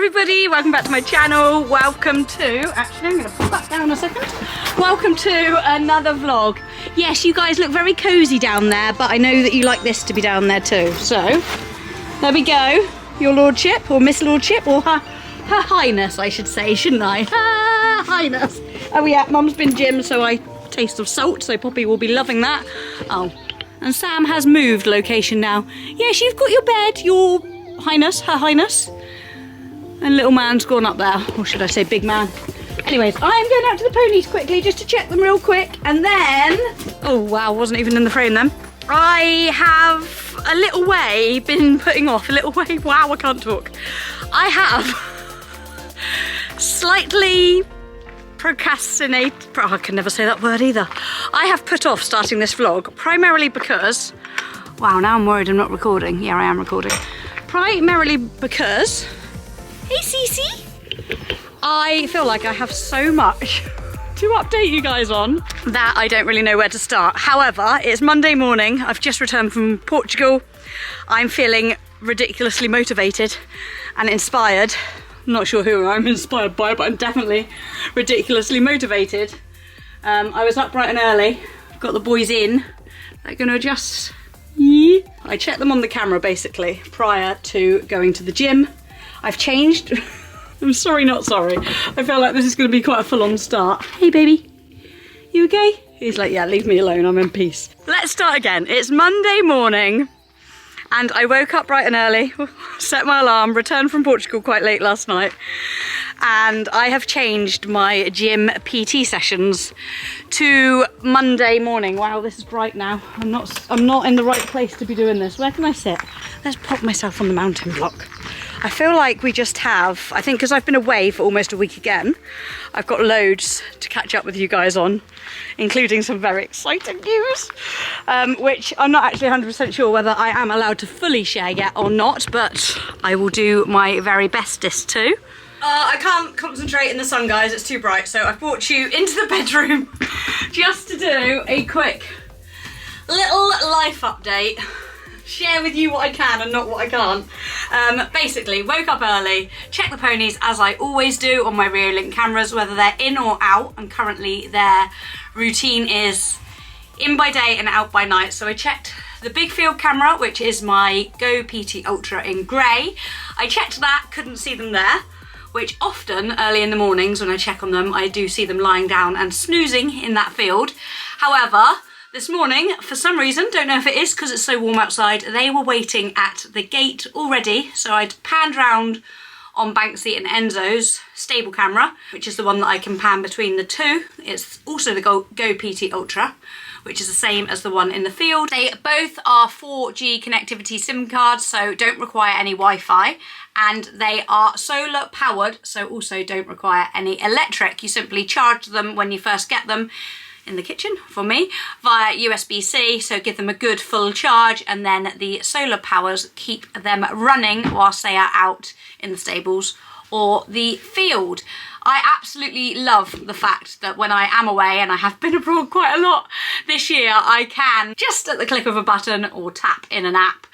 everybody, welcome back to my channel. Welcome to, actually I'm going to put that down a second. Welcome to another vlog. Yes, you guys look very cozy down there, but I know that you like this to be down there too. So, there we go. Your lordship, or Miss Lordship, or her highness I should say, shouldn't I? Her highness. Oh yeah, Mum's been gym, so I taste of salt, so Poppy will be loving that. Oh, and Sam has moved location now. Yes, you've got your bed, your highness, her highness. And little man's gone up there, or should I say big man. Anyways, I'm going out to the ponies quickly just to check them real quick, and then, oh wow, wasn't even in the frame then. I have a little way been putting off, a little way, wow, I can't talk. I have slightly procrastinate, oh, I can never say that word either. I have put off starting this vlog primarily because, wow, now I'm worried I'm not recording. Yeah, I am recording. Primarily because, hey Cece, I feel like I have so much to update you guys on that I don't really know where to start. However, it's Monday morning, I've just returned from Portugal. I'm feeling ridiculously motivated and inspired. I'm not sure who I'm inspired by, but I'm definitely ridiculously motivated. I was up bright and early, got the boys in. They're gonna adjust. Yeah. I checked them on the camera basically prior to going to the gym. I've changed. I'm sorry, not sorry. I feel like this is gonna be quite a full-on start. Hey baby, you okay? He's like, yeah, leave me alone, I'm in peace. Let's start again. It's Monday morning. And I woke up bright and early, set my alarm, returned from Portugal quite late last night, and I have changed my gym PT sessions to Monday morning. Wow, this is bright now. I'm not in the right place to be doing this. Where can I sit? Let's pop myself on the mountain block. I feel like we just have, I think because I've been away for almost a week again, I've got loads to catch up with you guys on, including some very exciting news, which I'm not actually 100% sure whether I am allowed to fully share yet or not, but I will do my very bestest to. I can't concentrate in the sun, guys, it's too bright, so I've brought you into the bedroom just to do a quick little life update. Share with you what I can and not what I can't. Basically, woke up early, checked the ponies as I always do on my rear link cameras, whether they're in or out, and currently their routine is in by day and out by night. So I checked the big field camera, which is my Go PT Ultra in grey. I checked that, couldn't see them there, which often early in the mornings when I check on them, I do see them lying down and snoozing in that field. However, this morning, for some reason, don't know if it is because it's so warm outside, they were waiting at the gate already. So I'd panned round on Banksy and Enzo's stable camera, which is the one that I can pan between the two. It's also the Go PT Ultra, which is the same as the one in the field. They both are 4G connectivity SIM cards, so don't require any Wi-Fi. And they are solar powered, so also don't require any electric. You simply charge them when you first get them, in the kitchen for me, via USB-C, so give them a good full charge, and then the solar powers keep them running whilst they are out in the stables or the field. I absolutely love the fact that when I am away, and I have been abroad quite a lot this year, I can just at the click of a button or tap in an app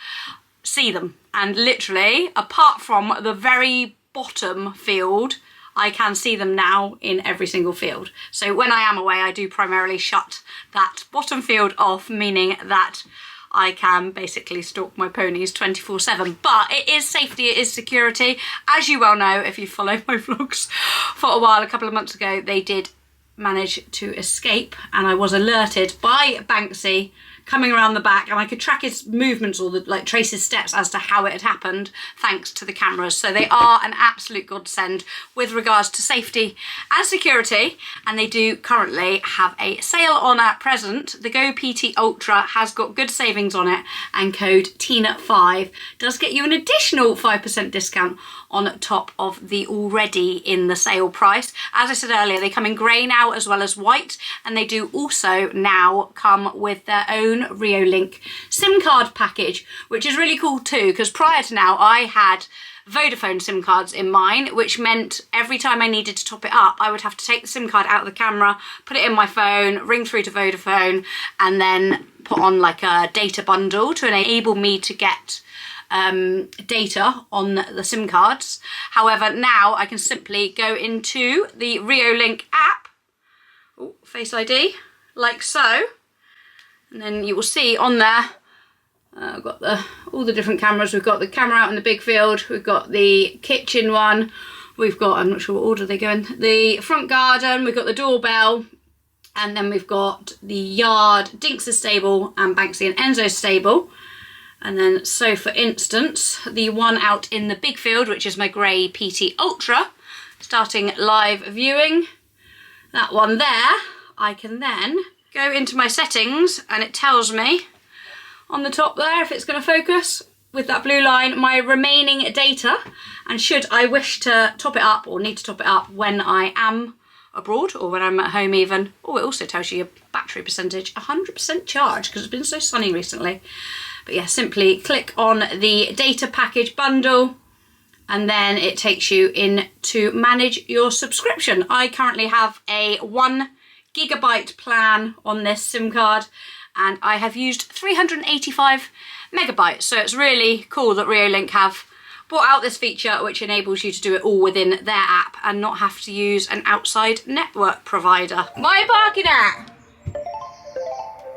see them, and literally apart from the very bottom field, I can see them now in every single field. So when I am away, I do primarily shut that bottom field off, meaning that I can basically stalk my ponies 24/7. But it is safety, it is security. As you well know, if you follow my vlogs for a while, a couple of months ago, they did manage to escape, and I was alerted by Banksy coming around the back, and I could track his movements or trace his steps as to how it had happened thanks to the cameras. So they are an absolute godsend with regards to safety and security, and they do currently have a sale on at present. The Go PT Ultra has got good savings on it, and code TINA5 does get you an additional 5% discount on top of the already in the sale price. As I said earlier, they come in grey now as well as white, and they do also now come with their own Reolink SIM card package, which is really cool too, because prior to now I had Vodafone SIM cards in mine, which meant every time I needed to top it up, I would have to take the SIM card out of the camera, put it in my phone, ring through to Vodafone, and then put on like a data bundle to enable me to get data on the SIM cards. However, now I can simply go into the Reolink app, Face ID, like so, and then you will see on there, I've got all the different cameras. We've got the camera out in the big field, we've got the kitchen one, we've got, I'm not sure what order they go in, the front garden, we've got the doorbell, and then we've got the yard, Dinks' stable, and Banksy and Enzo's stable. And then, so for instance, the one out in the big field, which is my grey PT Ultra, starting live viewing, that one there, I can then go into my settings and it tells me on the top there, if it's going to focus with that blue line, my remaining data, and should I wish to top it up or need to top it up when I am abroad or when I'm at home even. Oh, it also tells you your battery percentage, 100% charge, because it's been so sunny recently. But yeah, simply click on the data package bundle and then it takes you in to manage your subscription. I currently have a 1 GB plan on this SIM card and I have used 385 megabytes. So it's really cool that Reolink have brought out this feature which enables you to do it all within their app and not have to use an outside network provider. My parking at?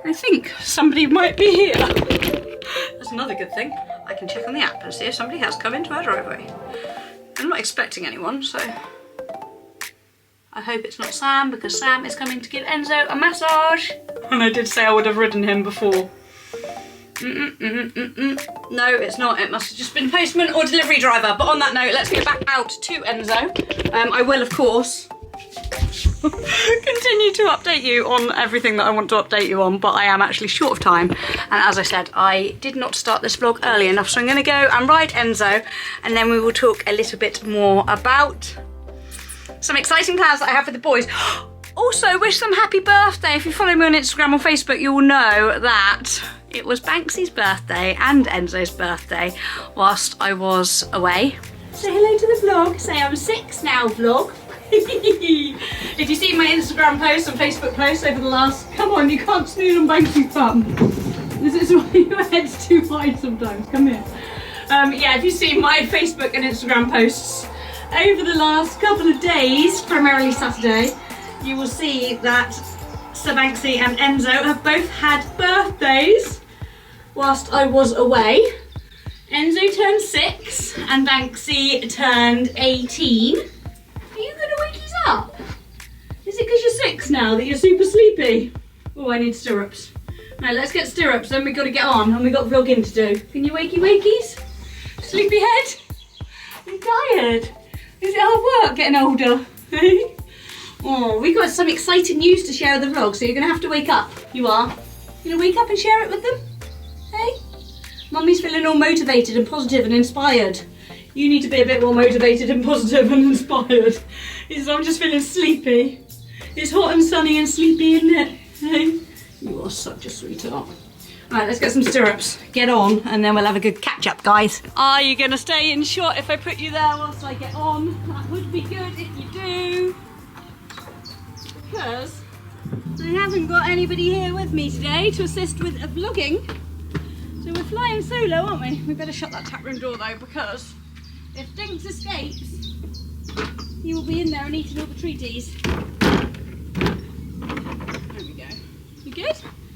I think somebody might be here. That's another good thing. I can check on the app and see if somebody has come into our driveway. I'm not expecting anyone, so I hope it's not Sam, because Sam is coming to give Enzo a massage. And I did say I would have ridden him before. No, it's not. It must have just been postman or delivery driver. But on that note, let's get back out to Enzo. I will, of course, continue to update you on everything that I want to update you on, but I am actually short of time. And as I said, I did not start this vlog early enough, so I'm going to go and ride Enzo, and then we will talk a little bit more about some exciting plans that I have with the boys. Also, wish them happy birthday. If you follow me on Instagram or Facebook, you will know that it was Banksy's birthday and Enzo's birthday whilst I was away. Say hello to the vlog. Say I'm 6 now, vlog. If you see my Instagram posts and Facebook posts over the last... Come on, you can't snood on Banksy's bum. This is why your head's too wide sometimes. Come here. Yeah, if you see my Facebook and Instagram posts over the last couple of days, primarily Saturday, you will see that Sir Banksy and Enzo have both had birthdays whilst I was away. Enzo turned 6 and Banksy turned 18. Are you gonna wake us up? Is it because you're 6 now that you're super sleepy? Oh, I need stirrups. Right, let's get stirrups, then we got to get on and we got vlogging to do. Can you wakey wakeys? Sleepy head? I'm tired. Is it hard work getting older? Hey? Oh, we got some exciting news to share with the vlog, so you're gonna have to wake up. You are? You gonna wake up and share it with them? Hey? Mummy's feeling all motivated and positive and inspired. You need to be a bit more motivated and positive and inspired. I'm just feeling sleepy. It's hot and sunny and sleepy, isn't it? Hey? You are such a sweetheart. Right, let's get some stirrups. Get on, and then we'll have a good catch up, guys. Are you gonna stay in shot if I put you there whilst I get on? That would be good if you do. Because I haven't got anybody here with me today to assist with vlogging. So we're flying solo, aren't we? We better shut that tap room door though, because if Dinks escapes, he will be in there and eating all the treaties. There we go. You good?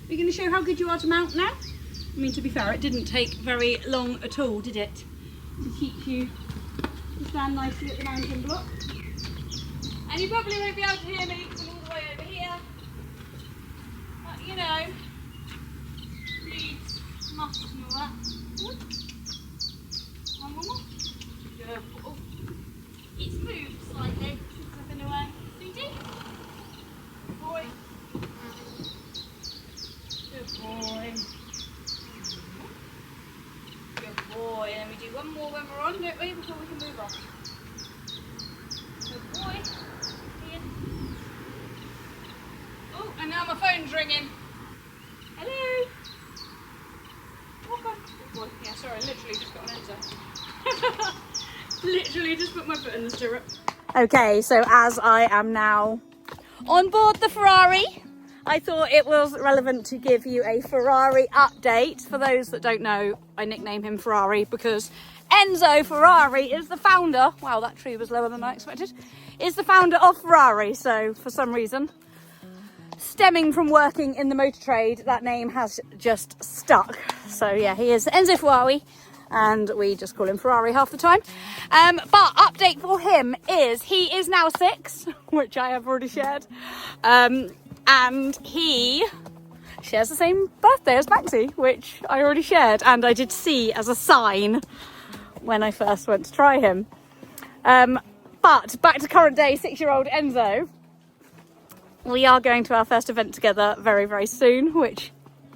Are you going to show how good you are to mount now? I mean, to be fair, it didn't take very long at all, did it? To teach you to stand nicely at the mountain block. And you probably won't be able to hear me because I'm all the way over here. But, you know, leads, musts and all that. Oh, it's moved slightly since I've been away. Sweetie? Good boy. Good boy. Good boy. And we do one more when we're on, don't we, before we can move on. Good boy. Ian. Oh, and now my phone's ringing. Hello. Walk on. Good boy. Yeah, sorry, I literally just got an answer. Literally just put my foot in the stirrup. Okay, so as I am now on board the Ferrari, I thought it was relevant to give you a Ferrari update. For those that don't know, I nickname him Ferrari because Enzo Ferrari is the founder. Wow, that tree was lower than I expected. Is the founder of Ferrari. So for some reason, stemming from working in the motor trade, that name has just stuck. So yeah, he is Enzo Ferrari, and we just call him Ferrari half the time. But update for him is he is now 6, which I have already shared. And he shares the same birthday as Banksy, which I already shared, and I did see as a sign when I first went to try him. But back to current day 6-year-old Enzo. We are going to our first event together very, very soon, which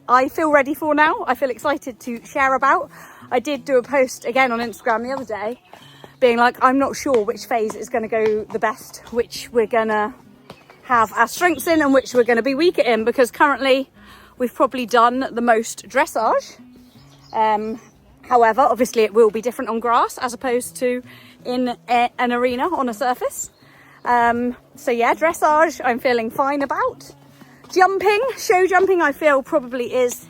I feel ready for now. I feel excited to share about. I did do a post again on Instagram the other day being like, I'm not sure which phase is going to go the best, which we're going to have our strengths in and which we're going to be weaker in, because currently we've probably done the most dressage. However, obviously it will be different on grass as opposed to in an arena on a surface. So yeah, dressage I'm feeling fine about. Jumping, show jumping, I feel probably is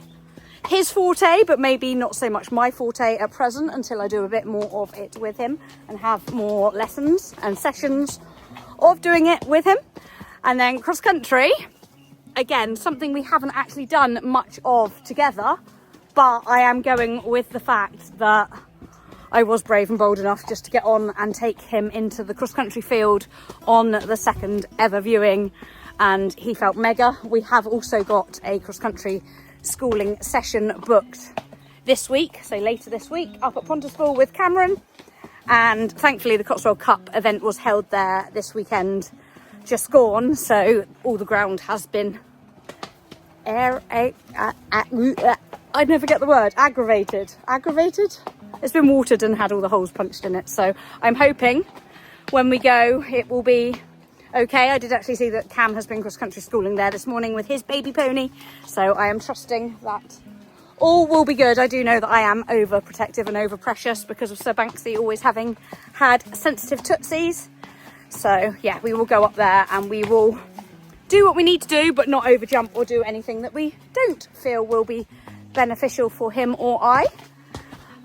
his forte, but maybe not so much my forte at present until I do a bit more of it with him and have more lessons and sessions of doing it with him. And then cross country, again, something we haven't actually done much of together, but I am going with the fact that I was brave and bold enough just to get on and take him into the cross country field on the second ever viewing, and he felt mega. We have also got a cross country schooling session booked this week, so later this week, up at Pontypool with Cameron, and thankfully the Cotswold Cup event was held there this weekend just gone, so all the ground has been I never get the word, aggravated. It's been watered and had all the holes punched in it, so I'm hoping when we go it will be okay. I did actually see that Cam has been cross country schooling there this morning with his baby pony, so I am trusting that all will be good. I do know that I am overprotective and over precious because of Sir Banksy always having had sensitive tootsies. So yeah, we will go up there and we will do what we need to do, but not over jump or do anything that we don't feel will be beneficial for him or I.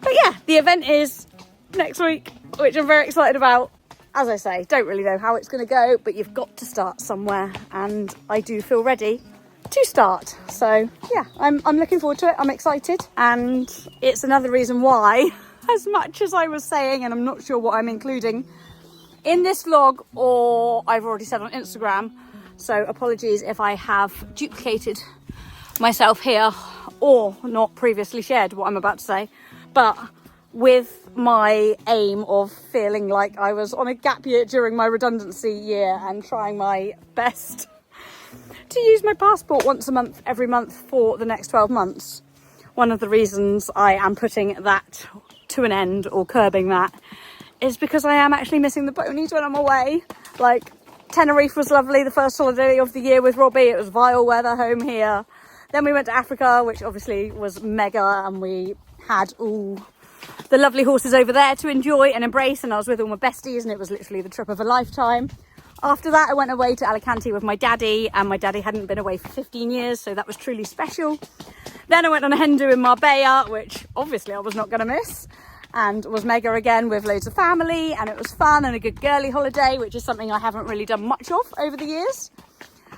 But yeah, the event is next week, which I'm very excited about. As I say, don't really know how it's going to go, but you've got to start somewhere, and I do feel ready to start. So yeah, I'm looking forward to it. I'm excited, and it's another reason why, as much as I was saying, and I'm not sure what I'm including in this vlog or I've already said on Instagram, so apologies if I have duplicated myself here or not previously shared what I'm about to say, but with my aim of feeling like I was on a gap year during my redundancy year and trying my best to use my passport once a month, every month for the next 12 months. One of the reasons I am putting that to an end or curbing that is because I am actually missing the ponies when I'm away. Like, Tenerife was lovely, the first holiday of the year with Robbie. It was vile weather home here. Then we went to Africa, which obviously was mega, and we had all the lovely horses over there to enjoy and embrace, and I was with all my besties, and it was literally the trip of a lifetime. After that, I went away to Alicante with my daddy, and my daddy hadn't been away for 15 years, so that was truly special. Then I went on a hen do in Marbella, which obviously I was not going to miss, and was mega again with loads of family, and it was fun and a good girly holiday, which is something I haven't really done much of over the years.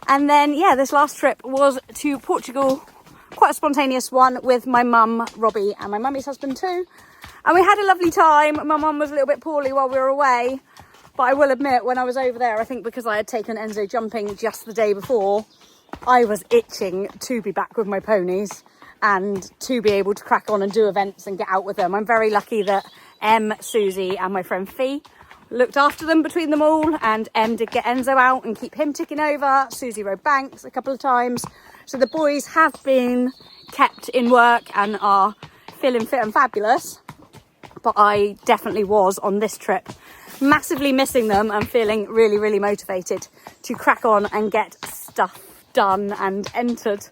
And then yeah, this last trip was to Portugal, quite a spontaneous one with my mum, Robbie, and my mummy's husband too, and we had a lovely time. My mum was a little bit poorly while we were away, but I will admit, when I was over there, I think because I had taken Enzo jumping just the day before, I was itching to be back with my ponies and to be able to crack on and do events and get out with them. I'm very lucky that Susie and my friend Fee looked after them between them all, and did get Enzo out and keep him ticking over. Susie rode Banks a couple of times. So the boys have been kept in work and are feeling fit and fabulous. But I definitely was on this trip massively missing them and feeling really, really motivated to crack on and get stuff done and entered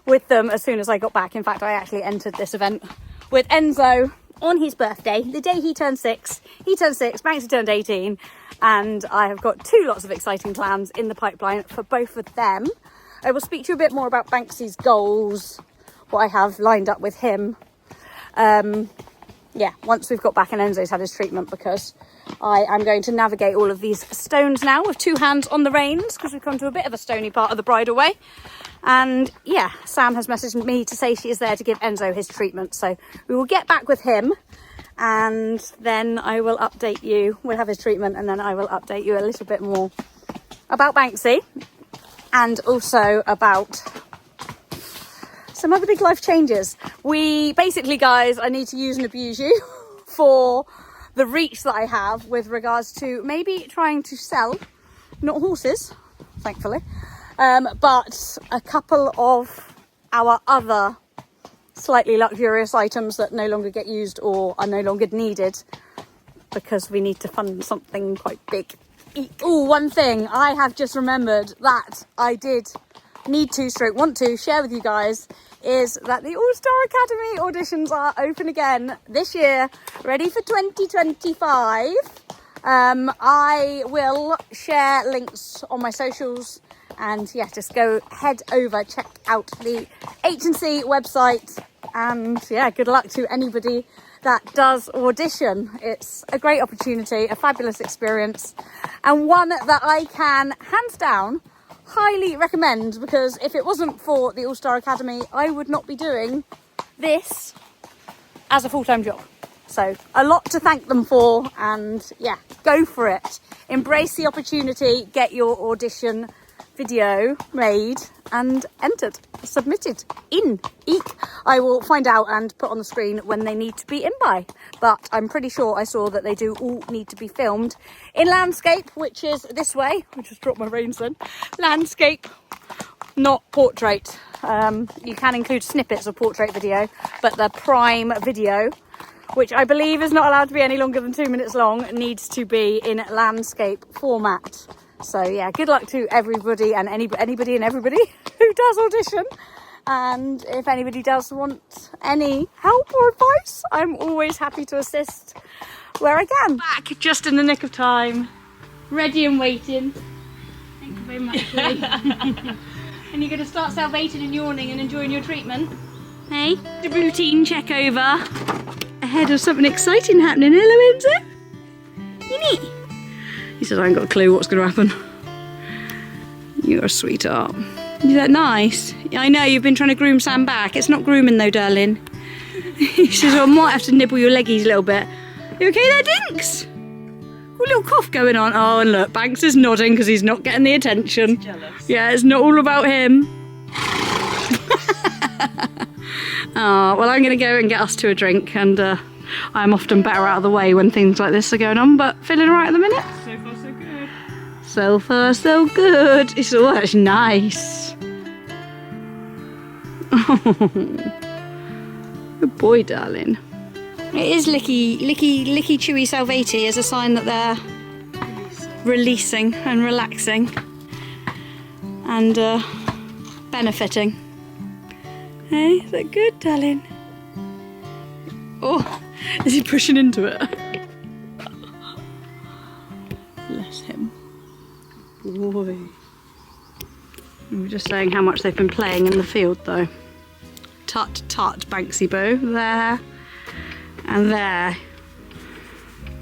with them as soon as I got back. In fact, I actually entered this event with Enzo on his birthday, the day he turned 6. He turned 6, Banksy turned 18, and I have got 2 lots of exciting plans in the pipeline for both of them. I will speak to you a bit more about Banksy's goals, what I have lined up with him Yeah, once we've got back and Enzo's had his treatment, because I am going to navigate all of these stones now with 2 hands on the reins, because we've come to a bit of a stony part of the bridleway. And yeah, Sam has messaged me to say she is there to give Enzo his treatment. So we will get back with him, and then I will update you. We'll have his treatment, and then I will update you a little bit more about Banksy, and also about some other big life changes. We basically, guys, I need to use and abuse you for the reach that I have with regards to maybe trying to sell, not horses, thankfully, but a couple of our other slightly luxurious items that no longer get used or are no longer needed, because we need to fund something quite big. Oh, one thing I have just remembered that I did need to want to share with you guys is that the All-Star Academy auditions are open again this year, ready for 2025. I will share links on my socials, and yeah, just go head over, check out the H&C website, and yeah, good luck to anybody that does audition. It's a great opportunity, a fabulous experience, and one that I can hands down highly recommend, because if it wasn't for the All-Star Academy, I would not be doing this as a full-time job. So a lot to thank them for, and yeah, go for it. Embrace the opportunity, get your audition video made and entered, submitted in. Eek. I will find out and put on the screen when they need to be in by, but I'm pretty sure I saw that they do all need to be filmed in landscape, which is this way. I just dropped my reins then. Landscape, not portrait. You can include snippets of portrait video, but the prime video, which I believe is not allowed to be any longer than 2 minutes long, needs to be in landscape format. So yeah, good luck to everybody and anybody and everybody who does audition. And if anybody does want any help or advice, I'm always happy to assist where I can. Back just in the nick of time, ready and waiting. Thank you very much, Lee. And you're going to start salivating and yawning and enjoying your treatment. Hey, the routine check over ahead of something exciting happening. Hello, Enzo. You neat? He says, I ain't got a clue what's going to happen. You're a sweetheart. Is that nice? I know, you've been trying to groom Sam back. It's not grooming though, darling. He says, well, I might have to nibble your leggies a little bit. You okay there, Dinks? A little cough going on. Oh, and look, Banks is nodding because he's not getting the attention. He's jealous. Yeah, it's not all about him. Oh, well, I'm going to go and get us to a drink, and I'm often better out of the way when things like this are going on, but feeling alright at the minute. So far, so good. So far, so good. It's all that's nice. Good boy, darling. It is licky, chewy salvati as a sign that they're releasing and relaxing and benefiting. Hey, is that good, darling? Oh, is he pushing into it? Bless him. Boy. We were just saying how much they've been playing in the field though. Tut tut, Banksy Boo. There and there.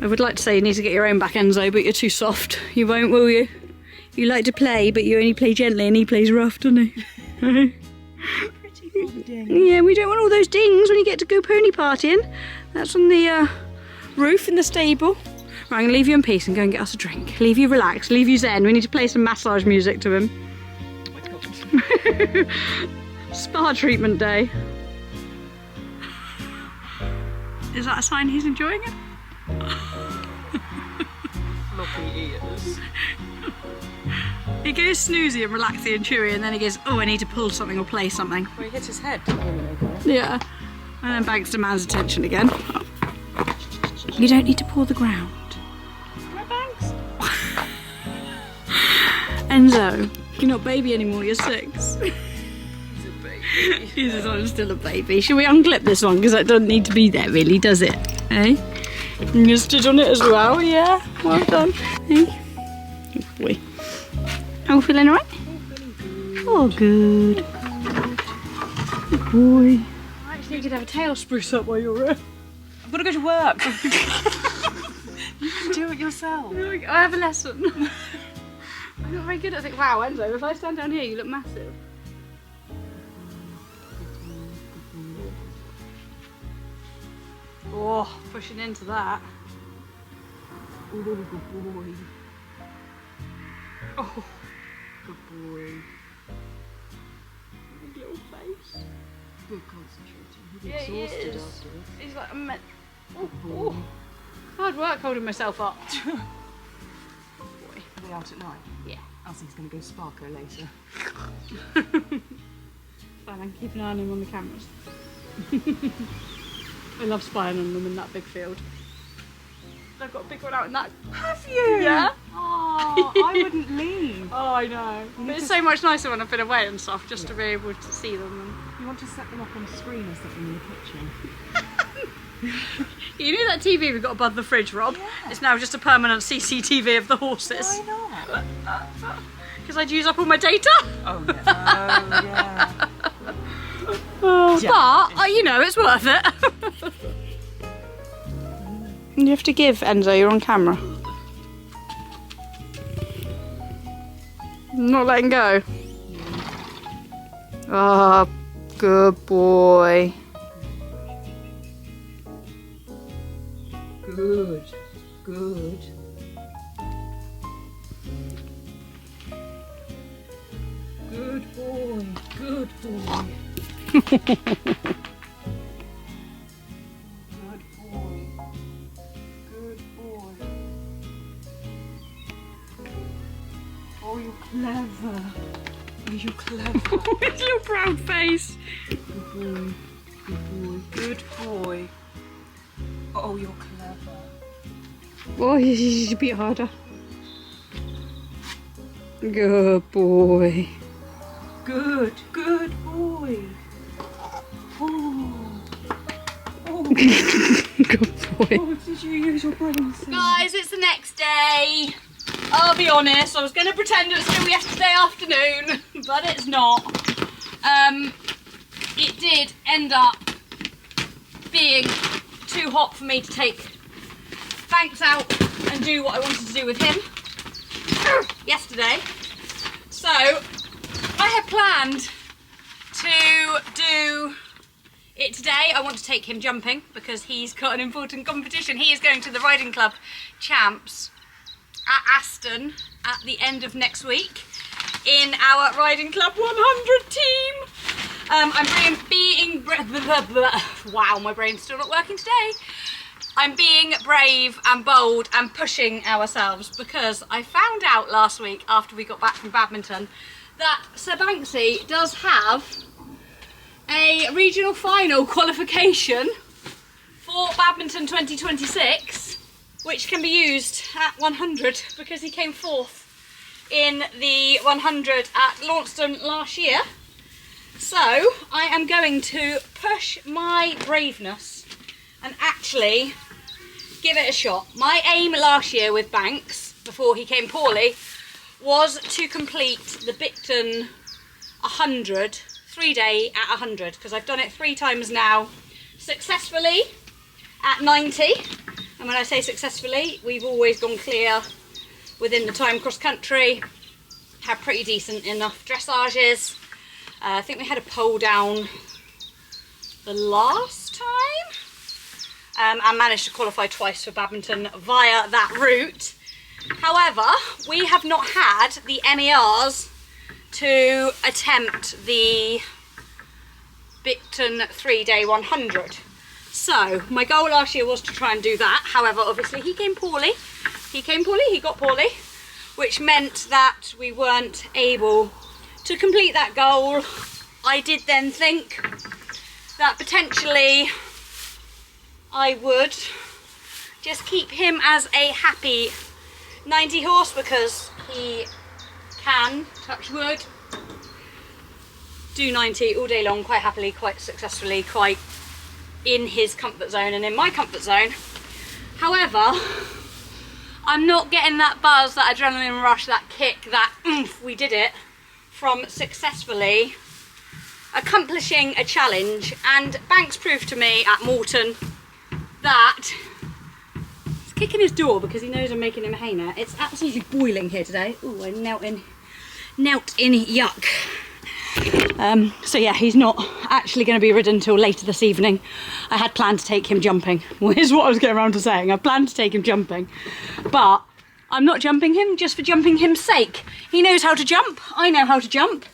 I would like to say you need to get your own back, Enzo, but you're too soft. You won't, will you? You like to play, but you only play gently, and he plays rough, doesn't he? Yeah, we don't want all those dings when you get to go pony partying. That's on the roof in the stable. Right, I'm going to leave you in peace and go and get us a drink. Leave you relaxed, leave you zen. We need to play some massage music to him. Oh my God. Spa treatment day. Is that a sign he's enjoying it? Floppy ears. He goes snoozy and relaxy and chewy, and then he goes, oh, I need to pull something or play something. Well, he hits his head. Yeah. And then Banks demands attention again. You don't need to paw the ground. My Banks. Enzo, you're not baby anymore, you're 6. He's a baby. He says, I'm still a baby. Should we unclip this one? Because that doesn't need to be there, really, does it? Eh? You stood on it as well, yeah? Well done. Hey? Good boy. Are we feeling alright? Oh, good. Good boy. I actually You could have a tail spruce up while you're here. I've got to go to work. You can do it yourself. I have a lesson. I'm not very good at it. Wow, Enzo, if I stand down here, you look massive. Oh, pushing into that. Oh, good boy. Oh, good boy. Big little face. Good concentrating. He'll be Yeah, he exhausted is. afterwards. He's like, I'm meant. Good boy. Oh, hard work holding myself up. Boy. Are they out at night? Yeah. Elsie's going to go Sparko later. Fine, I can keep an eye on him on the cameras. I love spying on them in that big field. I've got a big one out in that. Have you? Yeah. Oh, I wouldn't leave. Oh, I know. But it's so much nicer when I've been away and stuff, just to be able to see them. You want to set them up on a screen or something in the kitchen? You know that TV we've got above the fridge, Rob? Yeah. It's now just a permanent CCTV of the horses. Why not? Because I'd use up all my data. Oh, yeah. Oh, Yeah. but, you know, it's worth it. You have to give, Enzo, you're on camera. I'm not letting go. Oh, good boy. Good. Good. Good boy. Good boy. Good boy. Good boy. Oh, you're clever. Oh, you're clever. With your proud face. Good boy. Good boy. Good boy. Oh, you're clever. Oh, you should be harder. Good boy. Good. Good boy. Oh. Oh. Good boy. Oh, did you use your brain? Guys, it's the next day. I'll be honest, I was going to pretend it was still yesterday afternoon, but it's not. It did end up being too hot for me to take Banks out and do what I wanted to do with him yesterday. So I had planned to do it today. I want to take him jumping because he's got an important competition. He is going to the riding club champs at Aston at the end of next week in our riding club 100 team. I'm wow, my brain's still not working today. I'm being brave and bold and pushing ourselves because I found out last week after we got back from badminton that Sir Banksy does have a regional final qualification for badminton 2026, which can be used at 100 because he came fourth in the 100 at Launceston last year. So I am going to push my braveness and actually give it a shot. My aim last year with Banks, before he came poorly, was to complete the Bicton 100, 3-day at 100, because I've done it 3 times now successfully at 90. And when I say successfully, we've always gone clear within the time cross country, had pretty decent enough dressages. I think we had a pole down the last time and managed to qualify twice for badminton via that route. However, we have not had the MERs to attempt the Bicton 3-day 100. So my goal last year was to try and do that. However, obviously he came poorly, he got poorly, which meant that we weren't able to complete that goal. I did then think that potentially I would just keep him as a happy 90 horse because he can, touch wood, do 90 all day long quite happily, quite successfully, quite in his comfort zone and in my comfort zone. However, I'm not getting that buzz, that adrenaline rush, that kick, that oomph, we did it, from successfully accomplishing a challenge, and Banks proved to me at Morton that he's kicking his door because he knows I'm making him a hay net. It's absolutely boiling here today. Ooh, I knelt in yuck. So yeah, he's not actually going to be ridden until later this evening. I had planned to take him jumping. Well, here's what I was getting around to saying. I planned to take him jumping, but I'm not jumping him just for jumping him's sake. He knows how to jump, I know how to jump,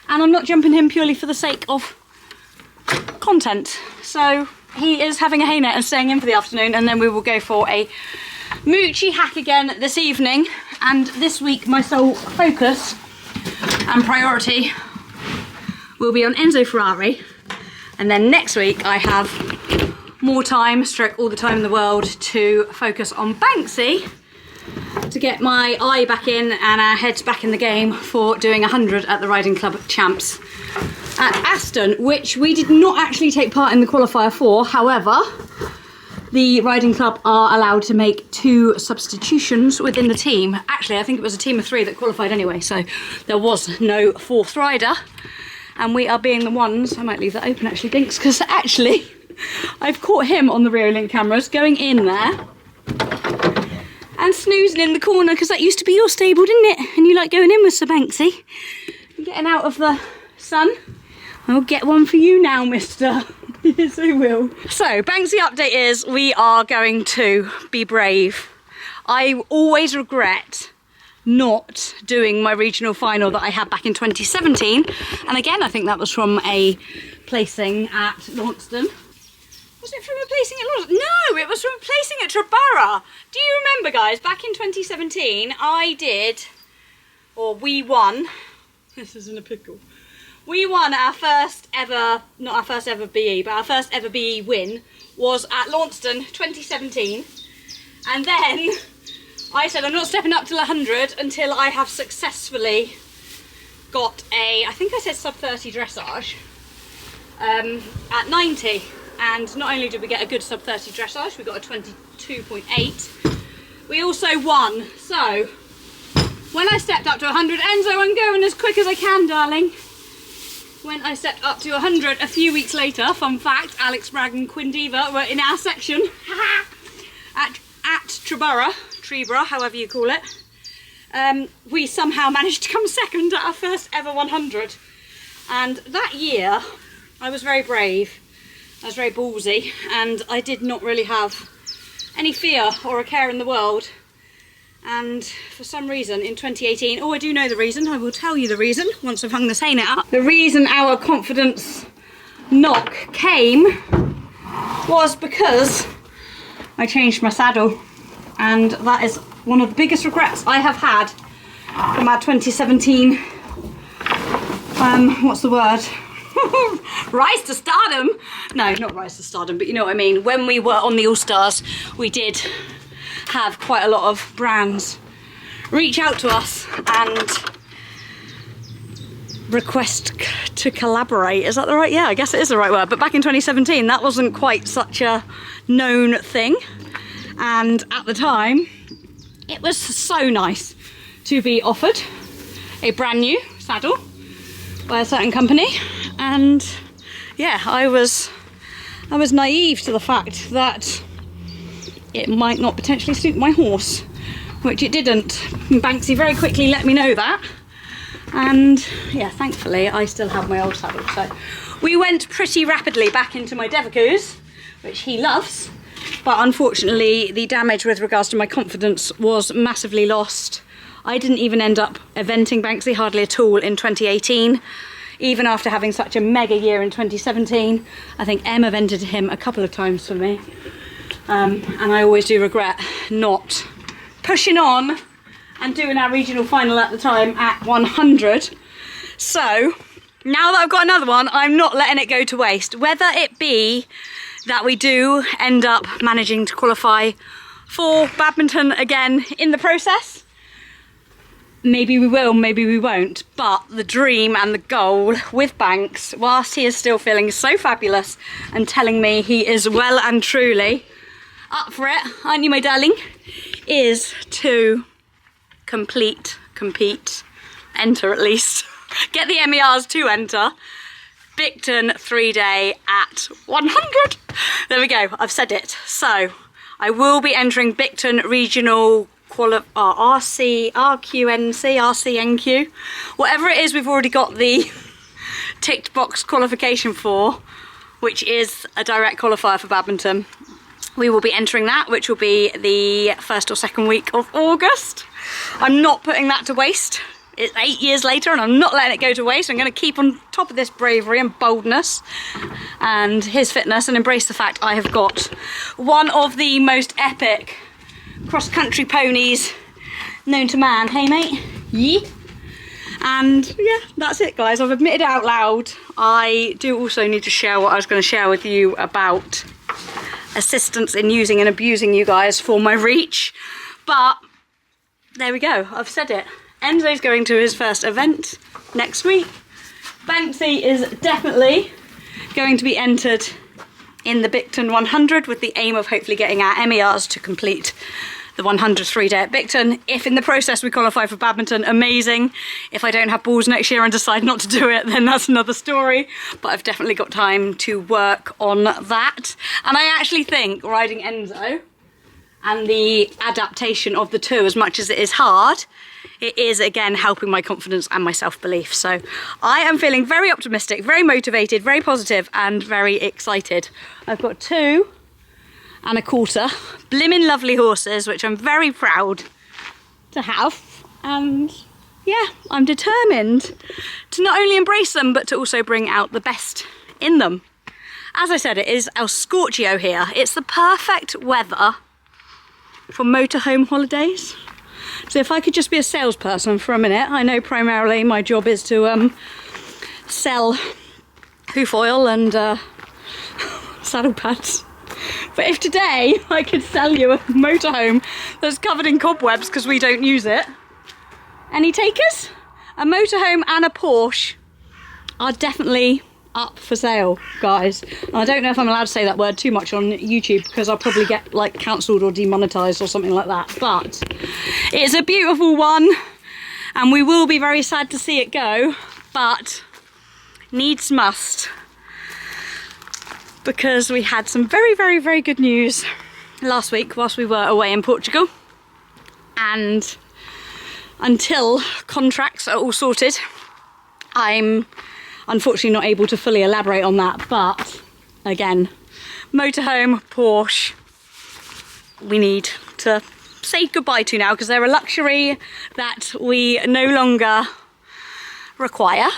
and I'm not jumping him purely for the sake of content. So he is having a hay net and staying in for the afternoon, and then we will go for a moochie hack again this evening. And this week my sole focus and priority will be on Enzo Ferrari, and then next week I have more time, stroke all the time in the world, to focus on Banksy, to get my eye back in and our heads back in the game for doing 100 at the Riding Club Champs at Aston, which we did not actually take part in the qualifier for. However, the Riding Club are allowed to make 2 substitutions within the team. Actually, I think it was a team of 3 that qualified anyway, so there was no 4th rider. And we are being the ones, I might leave that open actually, Dinks, because actually I've caught him on the rear link cameras going in there and snoozing in the corner, because that used to be your stable, didn't it? And you like going in with Sir Banksy and getting out of the sun. I'll get one for you now, mister. Yes, I will. So, Banksy update is we are going to be brave. I always regret not doing my regional final that I had back in 2017, and again I think that was from a placing at Launceston. Was it from a placing at Launceston? No, it was from a placing at Trabara. Do you remember, guys, back in 2017 we won, this is in a pickle, we won our first ever, not our first ever BE, but our first ever BE win was at Launceston 2017, and then I said I'm not stepping up till 100 until I have successfully got a, I think I said sub 30 dressage at 90, and not only did we get a good sub 30 dressage, we got a 22.8, we also won. So when I stepped up to 100, Enzo, I'm going as quick as I can, darling. When I stepped up to 100 a few weeks later, fun fact, Alex Bragg and Quinn Diva were in our section at Treborough, however you call it. We somehow managed to come second at our first ever 100. And that year, I was very brave, I was very ballsy, and I did not really have any fear or a care in the world. And for some reason in 2018, I do know the reason, I will tell you the reason once I've hung this hay net up. The reason our confidence knock came was because I changed my saddle, and that is one of the biggest regrets I have had from our 2017, what's the word? Rise to stardom? No, not rise to stardom, but you know what I mean. When we were on the All-Stars, we did have quite a lot of brands reach out to us and request to collaborate. Is that the right? Yeah, I guess it is the right word. But back in 2017, that wasn't quite such a known thing. And at the time, it was so nice to be offered a brand new saddle by a certain company. And yeah, I was naive to the fact that it might not potentially suit my horse, which it didn't. And Banksy very quickly let me know that. And yeah, thankfully I still have my old saddle. So we went pretty rapidly back into my Devacus, which he loves. But unfortunately, the damage with regards to my confidence was massively lost. I didn't even end up eventing Banksy hardly at all in 2018, even after having such a mega year in 2017. I think Em evented him a couple of times for me. And I always do regret not pushing on and doing our regional final at the time at 100. So now that I've got another one, I'm not letting it go to waste. Whether it be that we do end up managing to qualify for Badminton again in the process, maybe we will, maybe we won't, but the dream and the goal with Banks, whilst he is still feeling so fabulous and telling me he is well and truly up for it, aren't you, my darling, is to compete, enter at least, get the MERs to enter, Bicton 3-day at 100. There we go, I've said it. So I will be entering Bicton Regional RC, RQNC, RCNQ, whatever it is we've already got the ticked box qualification for, which is a direct qualifier for badminton. We will be entering that, which will be the 1st or 2nd week of August. I'm not putting that to waste. It's 8 years later and I'm not letting it go to waste. I'm going to keep on top of this bravery and boldness and his fitness and embrace the fact I have got one of the most epic cross-country ponies known to man. Hey mate? Yeah. And yeah, that's it guys. I've admitted it out loud. I do also need to share what I was going to share with you about assistance in using and abusing you guys for my reach. But there we go, I've said it. Enzo's going to his first event next week. Banksy is definitely going to be entered in the Bicton 100 with the aim of hopefully getting our MERs to complete the 100 3-day at Bicton. If in the process we qualify for badminton, amazing. If I don't have balls next year and decide not to do it, then that's another story. But I've definitely got time to work on that. And I actually think riding Enzo and the adaptation of the two, as much as it is hard, it is again helping my confidence and my self-belief. So I am feeling very optimistic, very motivated, very positive and very excited. I've got 2 1/4 blimmin' lovely horses, which I'm very proud to have. And yeah, I'm determined to not only embrace them, but to also bring out the best in them. As I said, it is El Scorchio here. It's the perfect weather for motorhome holidays. So if I could just be a salesperson for a minute, I know primarily my job is to sell hoof oil and saddle pads. But if today I could sell you a motorhome that's covered in cobwebs because we don't use it, any takers? A motorhome and a Porsche are definitely up for sale, guys. And I don't know if I'm allowed to say that word too much on YouTube because I'll probably get like cancelled or demonetized or something like that. But it's a beautiful one and we will be very sad to see it go, but needs must, because we had some very, very, very good news last week whilst we were away in Portugal. And until contracts are all sorted, I'm unfortunately not able to fully elaborate on that. But again, motorhome, Porsche, we need to say goodbye to now because they're a luxury that we no longer require,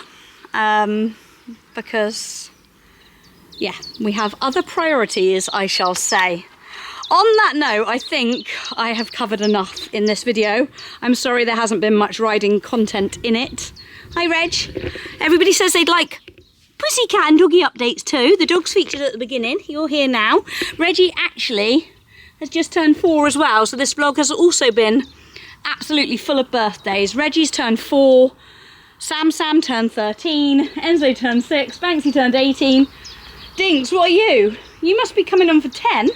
because yeah, we have other priorities, I shall say. On that note, I think I have covered enough in this video. I'm sorry there hasn't been much riding content in it. Hi Reg. Everybody says they'd like pussycat and doggy updates too. The dog's featured at the beginning. You're here now. Reggie actually has just turned 4 as well, so this vlog has also been absolutely full of birthdays. Reggie's turned 4, Sam turned 13, Enzo turned 6, Banksy turned 18. Dinks, what are you? You must be coming on for 10.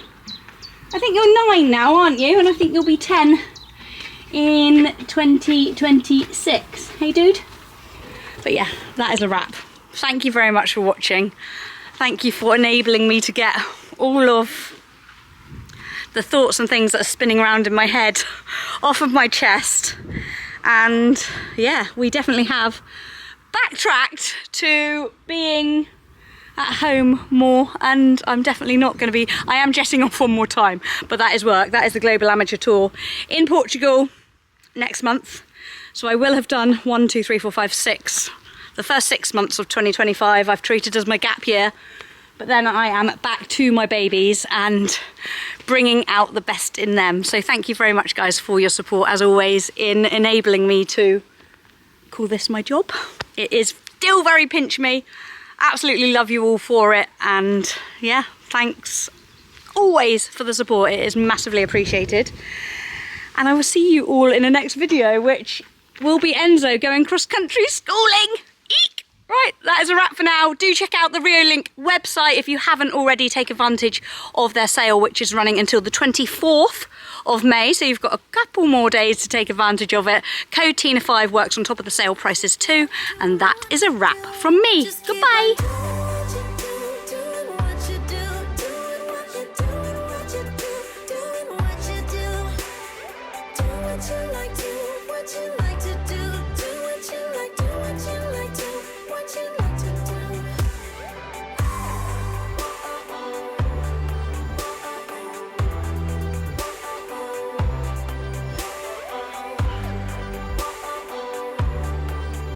I think you're 9 now, aren't you? And I think you'll be 10 in 2026. Hey, dude? But yeah, that is a wrap. Thank you very much for watching. Thank you for enabling me to get all of the thoughts and things that are spinning around in my head off of my chest. And yeah, we definitely have backtracked to being at home more, and I'm definitely not going to be, I am jetting off one more time, but that is work. That is the Global Amateur Tour in Portugal next month. So I will have done 1, 2, 3, 4, 5, 6. The first 6 months of 2025 I've treated as my gap year, but then I am back to my babies and bringing out the best in them. So thank you very much guys for your support as always in enabling me to call this my job. It is still very pinch me. Absolutely love you all for it, and yeah, thanks always for the support. It is massively appreciated, and I will see you all in the next video, which will be Enzo going cross-country schooling. Eek! Right, that is a wrap for now. Do check out the Rio Link website if you haven't already. Take advantage of their sale, which is running until the 24th of May, so you've got a couple more days to take advantage of it. Code TINA5 works on top of the sale prices too, and that is a wrap from me. Goodbye.